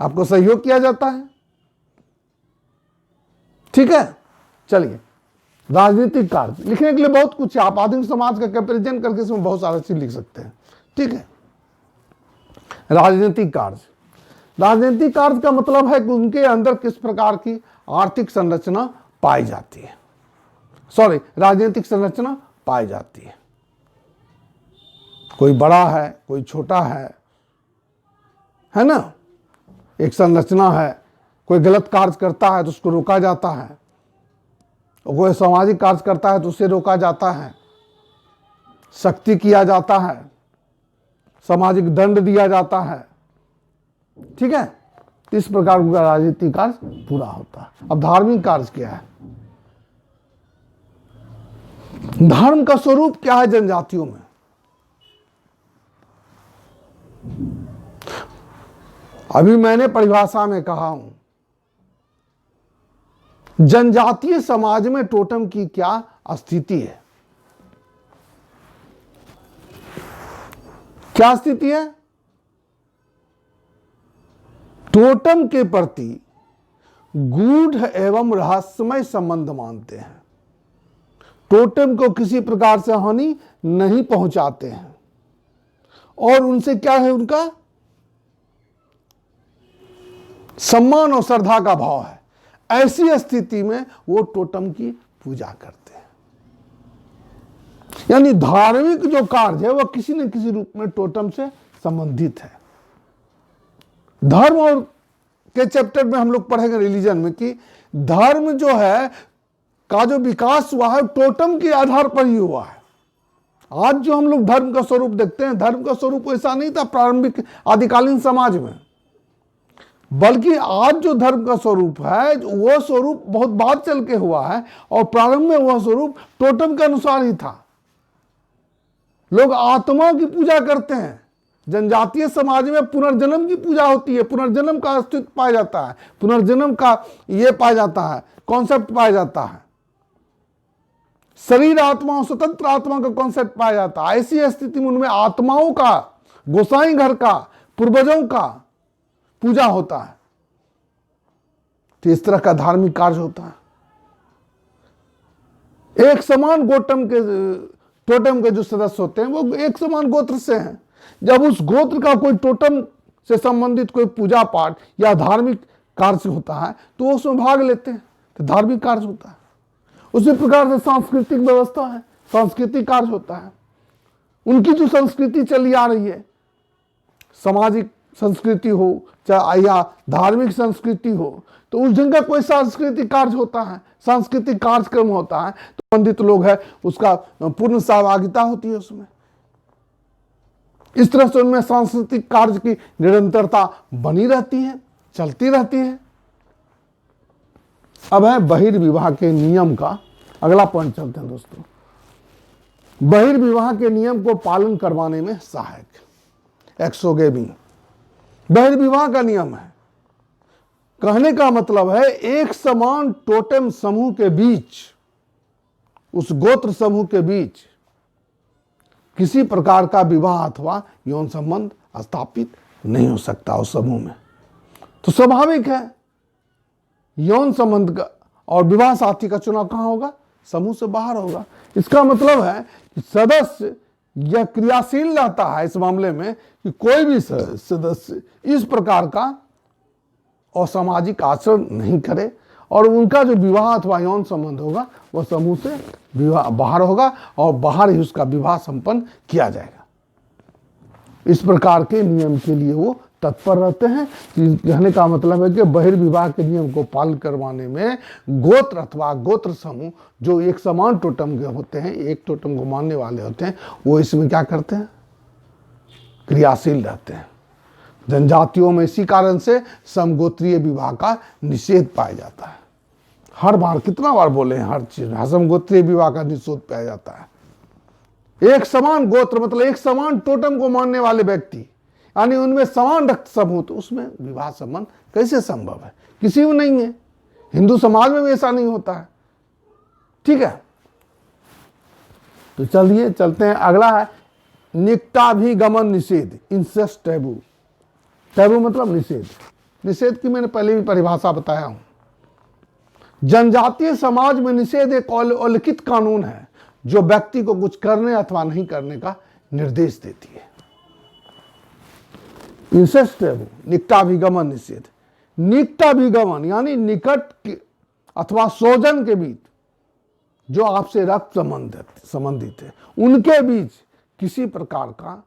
आपको सहयोग किया जाता है। ठीक है, चलिए, राजनीतिक कार्य लिखने के लिए बहुत कुछ है, आप आधुनिक समाज का कंपैरिजन करके इसमें बहुत सारा चीज लिख सकते हैं। ठीक है, राजनीतिक कार्य, राजनीतिक कार्य का मतलब है कि उनके अंदर किस प्रकार की आर्थिक संरचना पाई जाती है, सॉरी राजनीतिक संरचना पाई जाती है। कोई बड़ा है, कोई छोटा है ना, एक संरचना है। कोई गलत कार्य करता है तो उसको रोका जाता है, और कोई सामाजिक कार्य करता है तो उसे रोका जाता है, सख्ती किया जाता है, सामाजिक दंड दिया जाता है। ठीक है, इस प्रकार का राजनीतिक कार्य पूरा होता है। अब धार्मिक कार्य क्या है? धर्म का स्वरूप क्या है जनजातियों में? अभी मैंने परिभाषा में कहा हूं, जनजातीय समाज में टोटम की क्या स्थिति है? क्या स्थिति है? टोटम के प्रति गूढ़ एवं रहस्यमय संबंध मानते हैं, टोटम को किसी प्रकार से हानि नहीं पहुंचाते हैं, और उनसे क्या है, उनका सम्मान और श्रद्धा का भाव है। ऐसी स्थिति में वो टोटम की पूजा करते हैं। यानी धार्मिक जो कार्य है वह किसी न किसी रूप में टोटम से संबंधित है। धर्म और के चैप्टर में हम लोग पढ़ेंगे रिलीजन में कि धर्म जो है का जो विकास हुआ है टोटम के आधार पर ही हुआ है। आज जो हम लोग धर्म का स्वरूप देखते हैं, धर्म का स्वरूप ऐसा नहीं था प्रारंभिक आदिकालीन समाज में, बल्कि आज जो धर्म का स्वरूप है वो स्वरूप बहुत बाद चल के हुआ है, और प्रारंभ में वह स्वरूप टोटम के अनुसार ही था। लोग आत्माओं की पूजा करते हैं। जनजातीय समाज में पुनर्जन्म की पूजा होती है, पुनर्जन्म का अस्तित्व पाया जाता है, पुनर्जन्म का ये पाया जाता है, कॉन्सेप्ट पाया जाता है, शरीर आत्मा और स्वतंत्र आत्मा का कॉन्सेप्ट पाया जाता है। ऐसी स्थिति में उनमें आत्माओं का, गोसाई घर का, पूर्वजों का पूजा होता है। तो इस तरह का धार्मिक कार्य होता है। एक समान टोटम के जो सदस्य होते हैं वो एक समान गोत्र से हैं। जब उस गोत्र का कोई टोटम से संबंधित कोई पूजा पाठ या धार्मिक कार्य होता है तो वो उसमें भाग लेते हैं, तो धार्मिक कार्य होता है। उसी प्रकार से सांस्कृतिक व्यवस्था है, सांस्कृतिक कार्य होता है। उनकी जो संस्कृति चली आ रही है, सामाजिक संस्कृति हो चाहे या धार्मिक संस्कृति हो, तो उस ढंग का कोई सांस्कृतिक कार्य होता है, सांस्कृतिक कार्यक्रम होता है, तो संबंधित लोग है उसका पूर्ण सहभागिता होती है उसमें। इस तरह से उनमें सांस्कृतिक कार्य की निरंतरता बनी रहती है, चलती रहती है। अब है बहिर्विवाह के नियम का अगला पॉइंट चलते हैं दोस्तों। बहिर्विवाह के नियम को पालन करवाने में सहायक एक्सोगेमी बहिर्विवाह का नियम है। कहने का मतलब है एक समान टोटेम समूह के बीच, उस गोत्र समूह के बीच किसी प्रकार का विवाह अथवा यौन संबंध स्थापित नहीं हो सकता उस समूह में। तो स्वाभाविक है यौन संबंध का और विवाह साथी का चुनाव कहां होगा? समूह से बाहर होगा। इसका मतलब है कि सदस्य यह क्रियाशील रहता है इस मामले में कि कोई भी सदस्य इस प्रकार का असामाजिक आचरण नहीं करे, और उनका जो विवाह अथवा यौन संबंध होगा वह समूह से विवाह बाहर होगा और बाहर ही उसका विवाह संपन्न किया जाएगा। इस प्रकार के नियम के लिए वो तत्पर रहते हैं। कहने का मतलब है कि बहिर्विवाह के नियम को पालन करवाने में गोत्र अथवा गोत्र समूह जो एक समान टोटम के होते हैं, एक टोटम को मानने वाले होते हैं, वो इसमें क्या करते हैं? क्रियाशील रहते हैं। जनजातियों में इसी कारण से समगोत्रीय विवाह का निषेध पाया जाता है। हर बार कितना बार बोले हैं, हर चीज समगोत्रीय विवाह का निषेध पाया जाता है। एक समान गोत्र मतलब एक समान टोटम को मानने वाले व्यक्ति, यानी उनमें समान रक्त समूह, तो उसमें विवाह संबंध कैसे संभव है? किसी में नहीं है। हिंदू समाज में भी ऐसा नहीं होता है। ठीक है, तो चलिए चलते हैं। अगला है निकटाभिगमन निषेध, इंसेस्ट टैबू। टैबू मतलब निषेध। निषेध की मैंने पहले भी परिभाषा बताया हूं। जनजातीय समाज में निषेध एक अलिखित कानून है जो व्यक्ति को कुछ करने अथवा नहीं करने का निर्देश देती है। इंसेस्ट है वो, निकटाभिगमन निषेध। निकटाभिगमन यानी निकट के अथवा स्वजन के बीच जो आपसे रक्त संबंधित है, उनके बीच किसी प्रकार का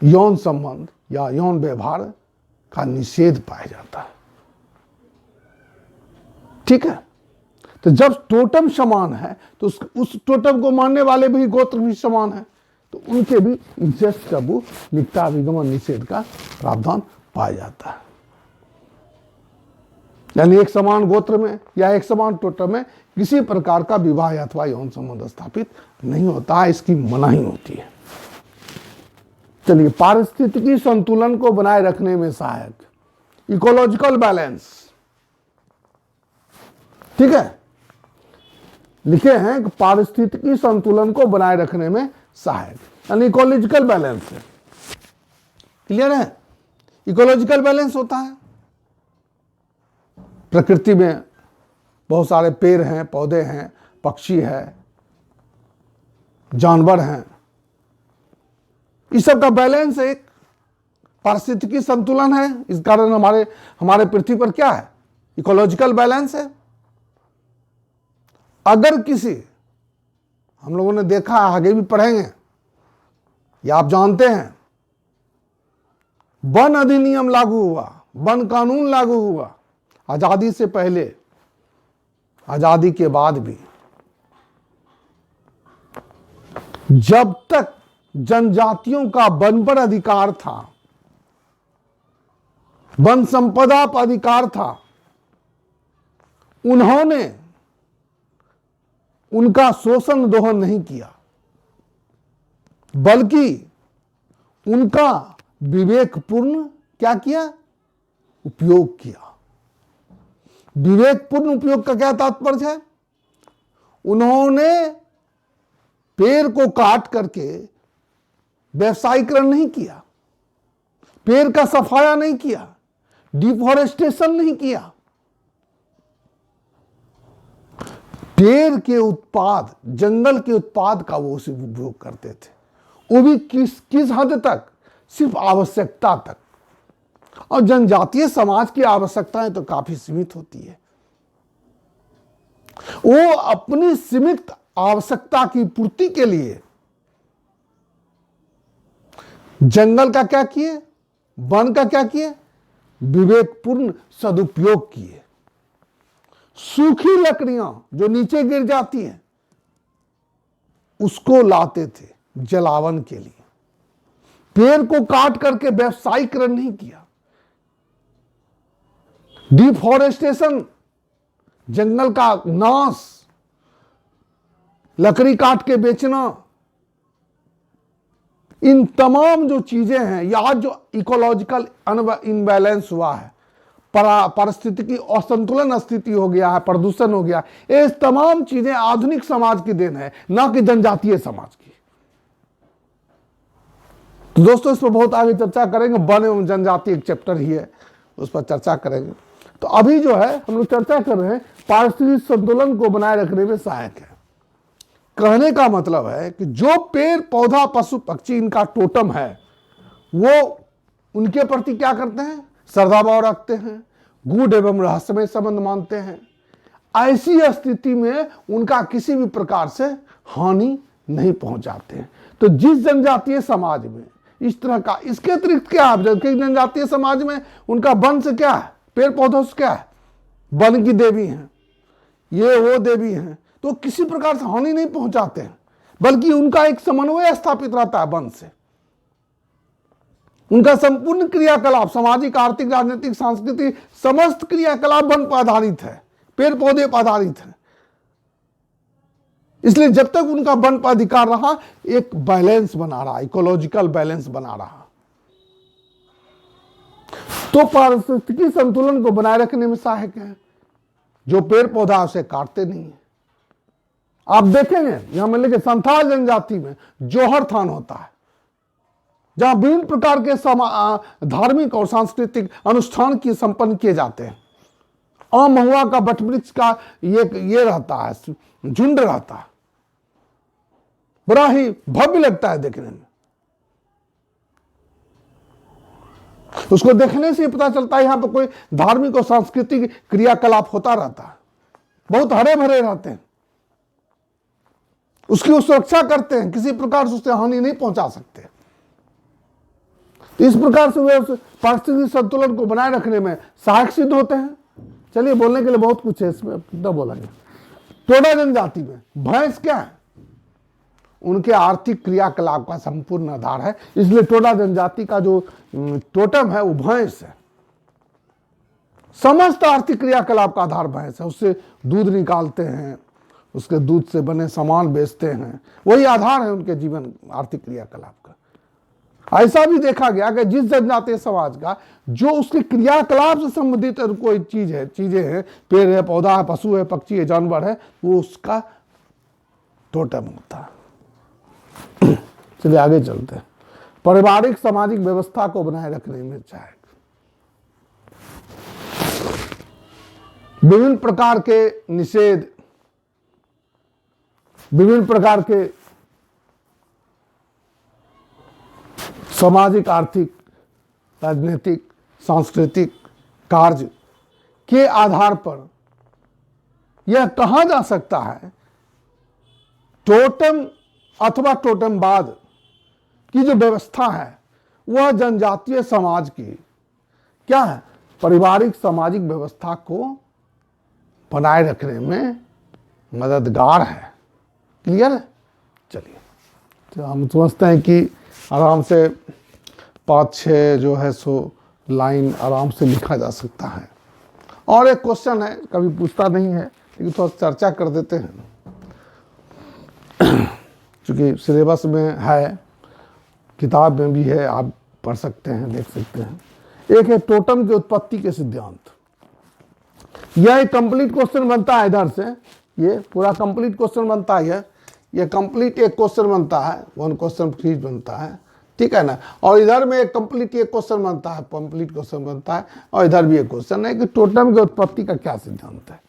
यौन संबंध या यौन व्यवहार का निषेध पाया जाता है। ठीक है, तो जब टोटम समान है तो उस टोटम को मानने वाले भी गोत्र भी समान है, तो उनके भी इंसेस्ट टबू निकटाभिगमन निषेध का प्रावधान पाया जाता है। यानी एक समान गोत्र में या एक समान टोटम में किसी प्रकार का विवाह अथवा यौन संबंध स्थापित नहीं होता है, इसकी मनाही होती है। चलिए, पारिस्थितिकी संतुलन को बनाए रखने में सहायक, इकोलॉजिकल बैलेंस। ठीक है, लिखे हैं कि पारिस्थितिकी संतुलन को बनाए रखने में सहायक, यानी इकोलॉजिकल बैलेंस है। क्लियर है? इकोलॉजिकल बैलेंस होता है, प्रकृति में बहुत सारे पेड़ हैं, पौधे हैं, पक्षी है, जानवर हैं, इस सब का बैलेंस एक पारिस्थितिकी संतुलन है। इस कारण हमारे पृथ्वी पर क्या है? इकोलॉजिकल बैलेंस है। अगर किसी, हम लोगों ने देखा, आगे भी पढ़ेंगे, या आप जानते हैं, वन अधिनियम लागू हुआ, वन कानून लागू हुआ, आजादी से पहले, आजादी के बाद भी, जब तक जनजातियों का वन पर अधिकार था, वन संपदा पर अधिकार था, उन्होंने उनका शोषण दोहन नहीं किया, बल्कि उनका विवेकपूर्ण क्या किया? उपयोग किया। विवेकपूर्ण उपयोग का क्या तात्पर्य है? उन्होंने पेड़ को काट करके व्यवसायीकरण नहीं किया, पेड़ का सफाया नहीं किया, डिफॉरेस्टेशन नहीं किया। पेड़ के उत्पाद, जंगल के उत्पाद का वो उपयोग करते थे, वो भी किस हद तक? सिर्फ आवश्यकता तक। और जनजातीय समाज की आवश्यकताएं तो काफी सीमित होती है। वो अपनी सीमित आवश्यकता की पूर्ति के लिए जंगल का क्या किए? वन का क्या किए? विवेकपूर्ण सदुपयोग किए। सूखी लकड़ियां जो नीचे गिर जाती हैं, उसको लाते थे जलावन के लिए। पेड़ को काट करके व्यवसायीकरण नहीं किया। डिफॉरेस्टेशन, जंगल का नाश, लकड़ी काट के बेचना, इन तमाम जो चीजें हैं, या जो इकोलॉजिकल इनबैलेंस हुआ है, पारिस्थितिकी असंतुलन स्थिति हो गया है, प्रदूषण हो गया, ये तमाम चीजें आधुनिक समाज की देन है, ना कि जनजातीय समाज की। तो दोस्तों, इस पर बहुत आगे चर्चा करेंगे। वन एवं जनजाति एक चैप्टर ही है, उस पर चर्चा करेंगे। तो अभी जो है हम लोग चर्चा कर रहे हैं पारिस्थितिकी संतुलन को बनाए रखने में सहायक है। कहने का मतलब है कि जो पेड़ पौधा पशु पक्षी इनका टोटम है, वो उनके प्रति क्या करते हैं? श्रद्धा भाव रखते हैं, गूढ़ एवं रहस्यमय संबंध मानते हैं। ऐसी स्थिति में उनका किसी भी प्रकार से हानि नहीं पहुंचाते हैं। तो जिस जनजातीय समाज में इस तरह का, इसके अतिरिक्त क्या है? जबकि जनजातीय समाज में उनका वन से क्या है? पेड़ पौधों से क्या है? वन की देवी हैं, ये वो देवी हैं, तो किसी प्रकार से हानि नहीं पहुंचाते हैं, बल्कि उनका एक समन्वय स्थापित रहता है वन से। उनका संपूर्ण क्रियाकलाप, सामाजिक, आर्थिक, राजनीतिक, सांस्कृतिक समस्त क्रियाकलाप वन पर आधारित है, पेड़ पौधे पर आधारित है। इसलिए जब तक उनका वन पर अधिकार रहा, एक बैलेंस बना रहा, इकोलॉजिकल बैलेंस बना रहा। तो पारिस्थितिकी संतुलन को बनाए रखने में सहायक है। जो पेड़ पौधा उसे काटते नहीं है। आप देखेंगे यहां मिले कि संथाल जनजाति में जोहर थान होता है, जहां विभिन्न प्रकार के धार्मिक और सांस्कृतिक अनुष्ठान की संपन्न किए जाते हैं। आम महुआ का वटवृक्ष का ये रहता है, झुंड रहता है, बड़ा ही भव्य लगता है देखने में। उसको देखने से पता चलता है यहां पर कोई धार्मिक और सांस्कृतिक क्रियाकलाप होता रहता है, बहुत हरे भरे रहते हैं, उसकी वो सुरक्षा करते हैं, किसी प्रकार से उससे हानि नहीं पहुंचा सकते। तो इस प्रकार से वे पारिस्थितिक संतुलन को बनाए रखने में सहायक सिद्ध होते हैं। चलिए, बोलने के लिए बहुत कुछ है इसमें, अब कितना बोलेंगे। टोडा जनजाति में भैंस क्या है? उनके आर्थिक क्रियाकलाप का संपूर्ण आधार है, इसलिए टोडा जनजाति का जो टोटम है वो भैंस है। समस्त आर्थिक क्रियाकलाप का आधार भैंस है। उससे दूध निकालते हैं, उसके दूध से बने सामान बेचते हैं, वही आधार है उनके जीवन आर्थिक क्रियाकलाप का। ऐसा भी देखा गया कि जिस जनजातीय समाज का जो उसके क्रियाकलाप से संबंधित कोई चीजें हैं, पेड़ है, पौधा है, पशु है, पक्षी है, जानवर है, वो उसका टोटम होता है। चलिए आगे चलते हैं। पारिवारिक सामाजिक व्यवस्था को बनाए रखने में सहायक, विभिन्न प्रकार के निषेध, विभिन्न प्रकार के सामाजिक, आर्थिक, राजनीतिक, सांस्कृतिक कार्य के आधार पर यह कहा जा सकता है टोटम अथवा टोटमवाद की जो व्यवस्था है वह जनजातीय समाज की क्या है, पारिवारिक सामाजिक व्यवस्था को बनाए रखने में मददगार है। क्लियर है? चलिए, तो हम समझते हैं कि आराम से 5-6 जो है सो लाइन आराम से लिखा जा सकता है। और एक क्वेश्चन है, कभी पूछता नहीं है लेकिन थोड़ा चर्चा कर देते हैं, क्योंकि सिलेबस में है, किताब में भी है, आप पढ़ सकते हैं, देख सकते हैं। एक है टोटम की उत्पत्ति के सिद्धांत। यह एक कंप्लीट क्वेश्चन बनता है, इधर से ये पूरा कंप्लीट क्वेश्चन बनता है, ये कंप्लीट एक क्वेश्चन बनता है, 1 क्वेश्चन फ्रीज बनता है, ठीक है ना। और इधर में एक कंप्लीट एक क्वेश्चन बनता है, कंप्लीट क्वेश्चन बनता है, और इधर भी एक क्वेश्चन है कि टोटम की उत्पत्ति का क्या सिद्धांत है।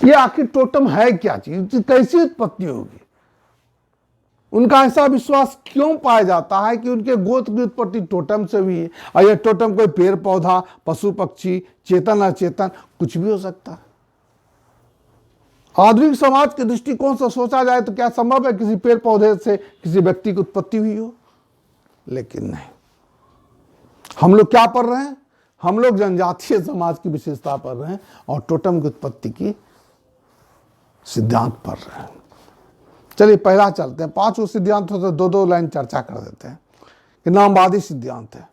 ये आखिर टोटम है क्या चीज, कैसी उत्पत्ति होगी, उनका ऐसा विश्वास क्यों पाया जाता है कि उनके गोत्र की उत्पत्ति टोटम से हुई है, और यह टोटम कोई पेड़ पौधा, पशु पक्षी, चेतन अचेतन कुछ भी हो सकता है। आधुनिक समाज के दृष्टिकोण से सोचा जाए तो क्या संभव है किसी पेड़ पौधे से किसी व्यक्ति की उत्पत्ति हुई हो? लेकिन नहीं। हम लोग क्या पढ़ रहे हैं? हम लोग जनजातीय समाज की विशेषता पढ़ रहे हैं और टोटम की उत्पत्ति की सिद्धांत पढ़ रहे हैं। चलिए पहला चलते हैं, 5 सिद्धांत हो तो 2-2 लाइन चर्चा कर देते हैं कि नामवादी सिद्धांत है।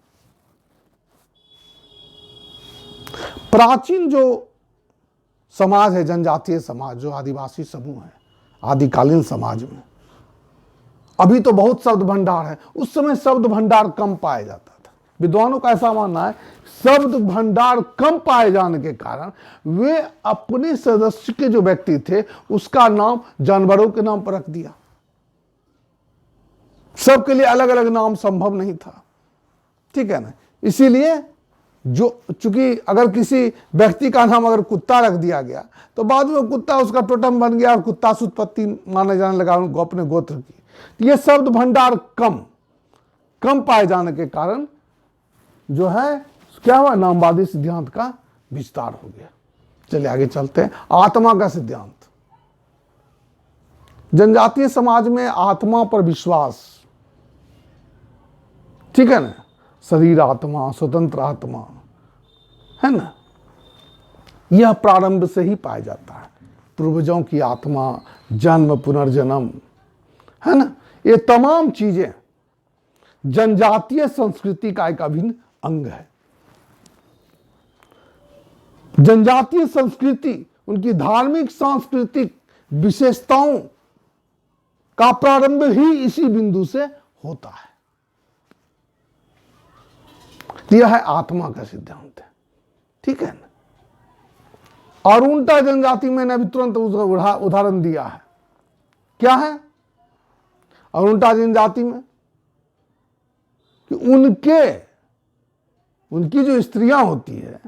प्राचीन जो समाज है, जनजातीय समाज, जो आदिवासी समूह है, आदिकालीन समाज में अभी तो बहुत शब्द भंडार है, उस समय शब्द भंडार कम पाया जाता था। विद्वानों का ऐसा मानना है शब्द भंडार कम पाए जाने के कारण वे अपने सदस्य के जो व्यक्ति थे उसका नाम जानवरों के नाम पर रख दिया। सबके लिए अलग अलग नाम संभव नहीं था, ठीक है ना। इसीलिए जो चूंकि अगर किसी व्यक्ति का नाम अगर कुत्ता रख दिया गया तो बाद में कुत्ता उसका टोटम बन गया और कुत्ता से उत्पत्ति माने जाने लगा अपने गोत्र की। ये शब्द भंडार कम पाए जाने के कारण जो है क्या हुआ, नामवादी सिद्धांत का विस्तार हो गया। चलिए आगे चलते हैं। आत्मा का सिद्धांत। जनजातीय समाज में आत्मा पर विश्वास, ठीक है ना, शरीर आत्मा, स्वतंत्र आत्मा है ना, यह प्रारंभ से ही पाया जाता है। पूर्वजों की आत्मा, जन्म पुनर्जन्म, है ना, ये तमाम चीजें जनजातीय संस्कृति का एक अभिन्न अंग है। जनजातीय संस्कृति उनकी धार्मिक सांस्कृतिक विशेषताओं का प्रारंभ ही इसी बिंदु से होता है। यह है आत्मा का सिद्धांत है, ठीक है ना। और उल्टा जनजाति में ने अभी तुरंत उसका उदाहरण दिया है, क्या है और उल्टा जनजाति में कि उनके उनकी जो स्त्रियां होती है,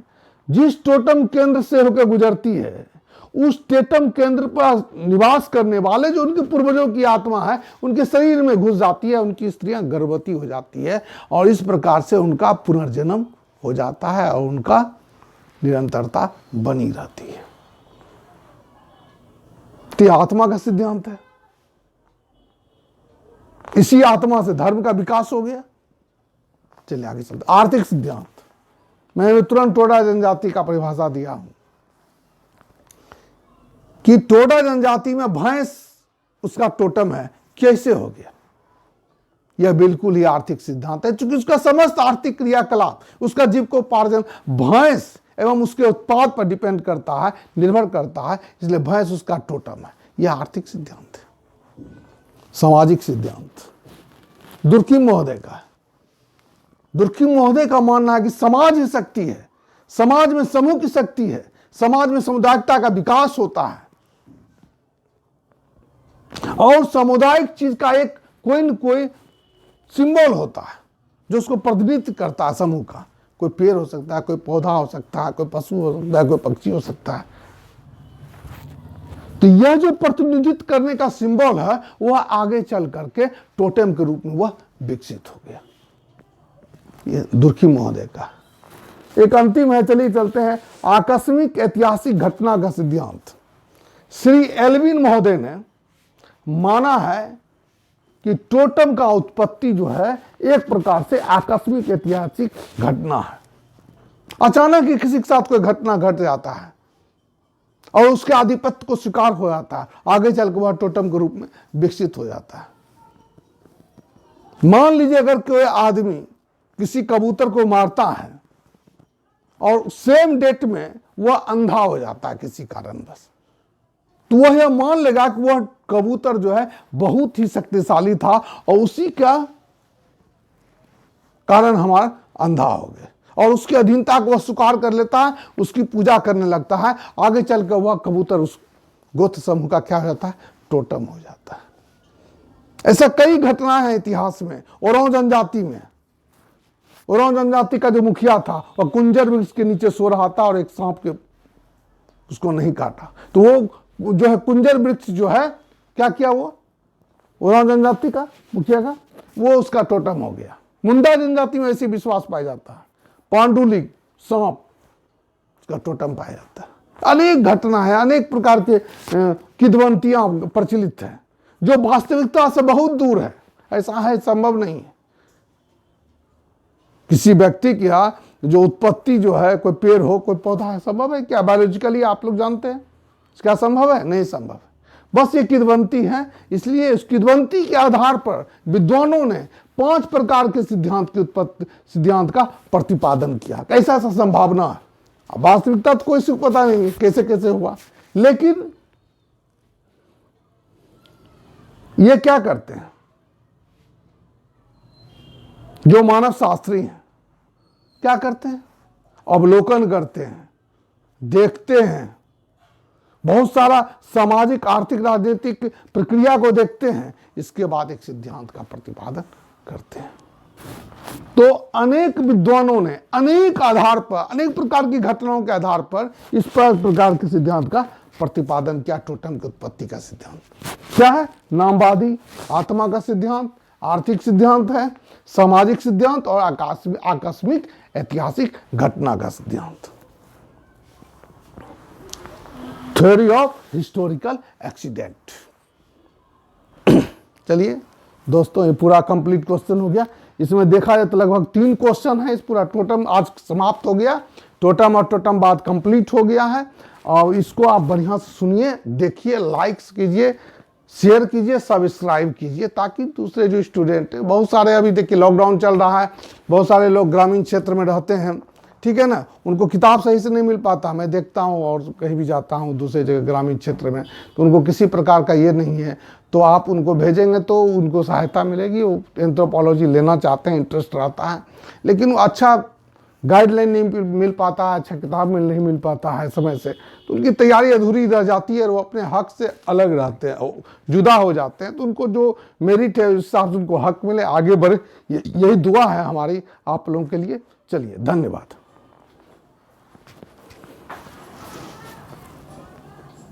जिस टोटम केंद्र से होकर गुजरती है, उस टोटम केंद्र पर निवास करने वाले जो उनके पूर्वजों की आत्मा है, उनके शरीर में घुस जाती है, उनकी स्त्रियां गर्भवती हो जाती है और इस प्रकार से उनका पुनर्जन्म हो जाता है और उनका निरंतरता बनी रहती है। तो आत्मा का सिद्धांत है। इसी आत्मा से धर्म का विकास हो गया। चलिए आगे चलते। आर्थिक सिद्धांत, मैंने तुरंत टोडा जनजाति का परिभाषा दिया हूं कि टोडा जनजाति में भैंस उसका टोटम है, कैसे हो गया? यह बिल्कुल ही आर्थिक सिद्धांत है, क्योंकि उसका समस्त आर्थिक क्रियाकलाप, उसका जीविकोपार्जन भैंस एवं उसके उत्पाद पर डिपेंड करता है, निर्भर करता है, इसलिए भैंस उसका टोटम है। यह आर्थिक सिद्धांत है। सामाजिक सिद्धांत दुर्खिम महोदय का है। दुर्खिम महोदय का मानना है कि समाज ही शक्ति है, समाज में समूह की शक्ति है, समाज में सामुदायिकता का विकास होता है और सामुदायिक चीज का एक कोई न कोई सिंबल होता है जो उसको प्रतिनिधित्व करता है समूह का। कोई पेड़ हो सकता है, कोई पौधा हो सकता है, कोई पशु हो सकता है, कोई पक्षी हो सकता है। तो यह जो प्रतिनिधित्व करने का सिंबल है वह आगे चल करके टोटेम के रूप में वह विकसित हो गया। यह दुर्खिम महोदय का। एक अंतिम है, चलिए चलते हैं। आकस्मिक ऐतिहासिक घटना का सिद्धांत। श्री एल्विन महोदय ने माना है कि टोटम का उत्पत्ति जो है एक प्रकार से आकस्मिक ऐतिहासिक घटना है। अचानक ही किसी के साथ कोई घटना घट जाता है और उसके आधिपत्य को स्वीकार हो जाता है, आगे चलकर वह टोटम के रूप में विकसित हो जाता है। मान लीजिए अगर कोई आदमी किसी कबूतर को मारता है और सेम डेट में वह अंधा हो जाता है किसी कारणवश, तो वह यह मान लेगा कि वह कबूतर जो है बहुत ही शक्तिशाली था और उसी का कारण हमारा अंधा हो गया, और उसकी अधीनता को वह स्वीकार कर लेता है, उसकी पूजा करने लगता है। आगे चलकर वह कबूतर उस गोत्र समूह का क्या हो जाता है? टोटम हो जाता है। ऐसा कई घटनाएं हैं इतिहास में। ओरांव जनजाति में, ओरांव जनजाति का जो मुखिया था वह कुंजर वृक्ष के नीचे सो रहा था और एक सांप के उसको नहीं काटा, तो वो जो है कुंजर वृक्ष जो है क्या किया, वो ओरांव जनजाति का मुखिया का वो उसका टोटम हो गया। मुंडा जनजाति में ऐसी विश्वास पाया जाता है, पांडुलिक सांप उसका टोटम पाया जाता है। अनेक घटना है, अनेक प्रकार के किद्वंतियां प्रचलित है जो वास्तविकता से बहुत दूर है। ऐसा है, संभव नहीं है। किसी व्यक्ति की जो उत्पत्ति जो है, कोई पेड़ हो, कोई पौधा है, संभव है क्या? बायोलॉजिकली आप लोग जानते हैं क्या संभव है? नहीं संभव है। बस ये किद्वंती है। इसलिए उस किद्वंती के आधार पर विद्वानों ने 5 प्रकार के सिद्धांत का प्रतिपादन किया। कैसा सा संभावना है, वास्तविकता तो कोई से पता नहीं कैसे कैसे हुआ, लेकिन ये क्या करते हैं जो मानव शास्त्री हैं, क्या करते हैं? अवलोकन करते हैं, देखते हैं, बहुत सारा सामाजिक, आर्थिक, राजनीतिक प्रक्रिया को देखते हैं, इसके बाद एक सिद्धांत का प्रतिपादन करते हैं। तो अनेक विद्वानों ने अनेक आधार पर, अनेक प्रकार की घटनाओं के आधार पर इस प्रकार के सिद्धांत का प्रतिपादन किया। टोटम की उत्पत्ति का सिद्धांत क्या है? नामवादी आत्मा का सिद्धांत, आर्थिक सिद्धांत है, सामाजिक सिद्धांत और आकस्मिक ऐतिहासिक घटना का सिद्धांत। Theory of historical accident. चलिए दोस्तों, ये पूरा कंप्लीट क्वेश्चन हो गया। इसमें देखा जाए तो लगभग 3 क्वेश्चन है। इस पूरा टोटम आज समाप्त हो गया। टोटम और टोटम बाद कंप्लीट हो गया है और इसको आप बढ़िया से सुनिए, देखिए, लाइक्स कीजिए, शेयर कीजिए, सब्सक्राइब कीजिए, ताकि दूसरे जो स्टूडेंट, बहुत सारे अभी देखिए लॉकडाउन चल रहा है, बहुत सारे लोग ग्रामीण क्षेत्र में रहते हैं, ठीक है ना, उनको किताब सही से नहीं मिल पाता। मैं देखता हूँ और कहीं भी जाता हूँ दूसरे जगह ग्रामीण क्षेत्र में, तो उनको किसी प्रकार का ये नहीं है, तो आप उनको भेजेंगे तो उनको सहायता मिलेगी। वो एंथ्रोपोलॉजी लेना चाहते हैं, इंटरेस्ट रहता है, लेकिन वो अच्छा गाइडलाइन नहीं मिल पाता है, अच्छा किताब में नहीं मिल पाता है समय से, तो उनकी तैयारी अधूरी रह जाती है और वो अपने हक से अलग रहते हैं, जुदा हो जाते हैं। तो उनको जो मेरिट है उस हिसाब से उनको हक मिले, आगे बढ़े, यही दुआ है हमारी आप लोगों के लिए। चलिए, धन्यवाद।